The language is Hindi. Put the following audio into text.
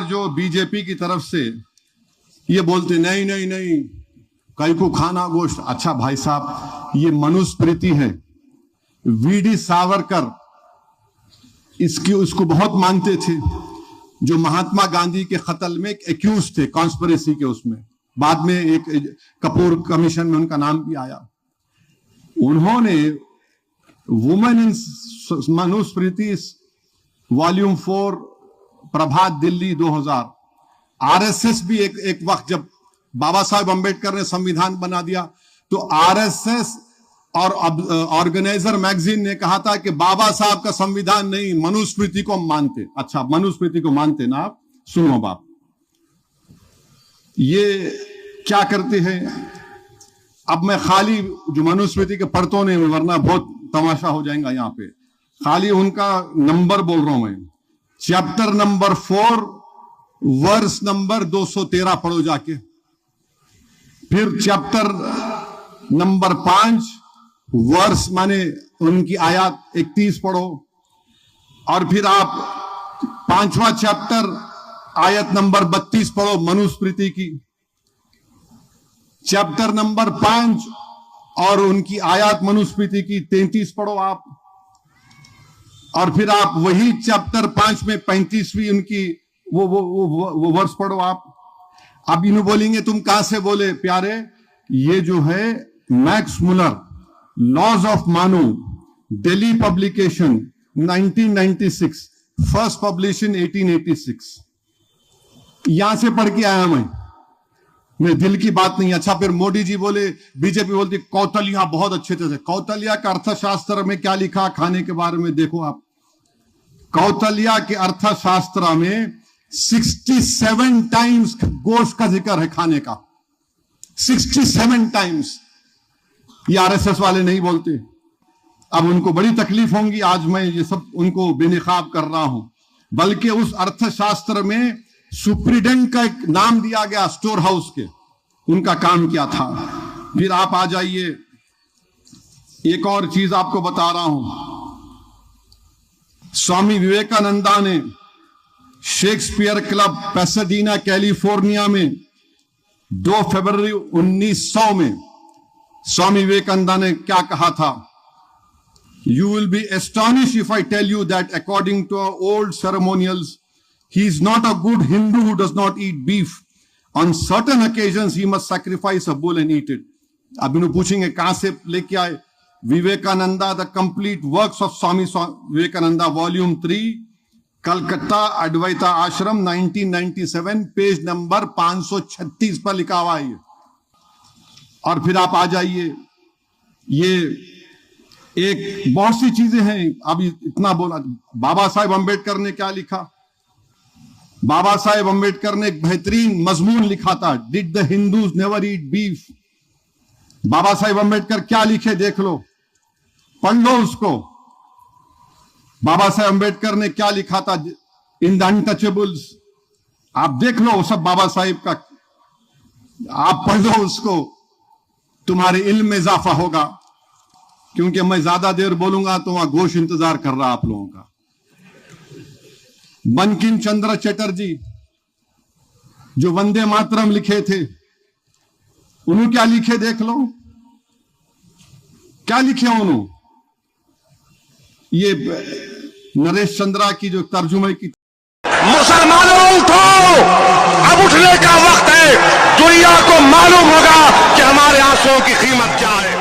जो बीजेपी की तरफ से ये बोलते नहीं नहीं नहीं कई को खाना गोश्त। अच्छा भाई साहब, ये मनुस्मृति है। वीडी सावरकर उसको बहुत मानते थे, जो महात्मा गांधी के कत्ल में एक्यूज थे कॉन्स्पिरेसी के। उसमें बाद में एक कपूर कमीशन में उनका नाम भी आया। उन्होंने women in Manusmriti volume 4 Prabhat Delhi 2000, RSS भी एक वक्त जब बाबा साहेब अंबेडकर ने संविधान बना दिया तो आरएसएस और ऑर्गेनाइजर मैगजीन ने कहा था कि बाबा साहब का संविधान नहीं, मनुस्मृति को मानते। अच्छा, मनुस्मृति को मानते ना आप? सुनो बाप, ये क्या करते हैं। अब मैं खाली जो मनुस्मृति के पढ़तों ने, वरना बहुत तमाशा हो जाएगा यहाँ पे, खाली उनका नंबर बोल रहा हूं मैं। चैप्टर नंबर 4 वर्स नंबर 213 पढ़ो जाके। फिर चैप्टर नंबर 5 वर्स माने उनकी आयत 31 पढ़ो। और फिर आप 5वां चैप्टर आयत नंबर 32 पढ़ो मनुस्मृति की। चैप्टर नंबर 5 और उनकी आयत मनुस्मृति की 33 पढ़ो आप। और फिर आप वही चैप्टर 5 में 35वीं उनकी वो वर्ष पढ़ो आप। अब इन्हें बोलेंगे तुम कहां से बोले प्यारे, ये जो है मैक्स मुलर, लॉज ऑफ मानो, दिल्ली पब्लिकेशन 1996, फर्स्ट पब्लिशन 1886। यहां से पढ़ के आया मैं, मेरे दिल की बात नहीं। अच्छा, फिर मोदी जी बोले, बीजेपी बोलती कौतल्या बहुत अच्छे थे। कौतल्या का अर्थशास्त्र में क्या लिखा खाने के बारे में देखो आप। कौतल्या के अर्थशास्त्र में 67 टाइम्स गोश्त का जिक्र है खाने का, 67 टाइम्स। ये आरएसएस वाले नहीं बोलते। अब उनको बड़ी तकलीफ होंगी, आज मैं ये सब उनको बेनिकाब कर रहा हूं। बल्कि उस अर्थशास्त्र में सुप्रीडेंट का एक नाम दिया गया, स्टोर हाउस के, उनका काम क्या था। फिर आप आ जाइए, एक और चीज आपको बता रहा हूं। स्वामी विवेकानंदा ने शेक्सपियर क्लब पैसाडीना कैलिफोर्निया में 2 फरवरी 1900 में स्वामी विवेकानंदा ने क्या कहा था। You will be astonished if I tell you that according to our old ceremonials, he is not a good Hindu who does not eat beef. On certain occasions, he must sacrifice a bull and eat it. अब इन्हों पूछेंगे कहां से लेके आए। Vivekananda the complete works of Swami Vivekananda volume 3, Calcutta Advaita आश्रम 1997, पेज नंबर 536 पर लिखा हुआ है। और फिर आप आ जाइए, ये एक बहुत सी चीजें हैं। अभी इतना बोला, बाबा साहेब अंबेडकर ने क्या लिखा। बाबा साहेब अंबेडकर ने एक बेहतरीन मजमून लिखा था, did the Hindus never eat beef. Baba Saheb Ambedkar क्या लिखे देख लो, पढ़ लो उसको। बाबा साहेब अंबेडकर ने क्या लिखा था इन द अनटचेबल्स, आप देख लो सब बाबा साहेब का, आप पढ़ लो उसको, तुम्हारे इल्म में इजाफा होगा। क्योंकि मैं ज्यादा देर बोलूंगा तो वहां घोष इंतजार कर रहा आप लोगों का। बंकिम चंद्र चटर्जी जो वंदे मातरम लिखे थे, उन्होंने क्या लिखे देख लो, क्या लिखे उन्होंने। ये नरेश चंद्रा की जो तर्जुमे की। मुसलमानों उठो, अब उठने का वक्त है। दुनिया को मालूम होगा कि हमारे आंसुओं की कीमत क्या है।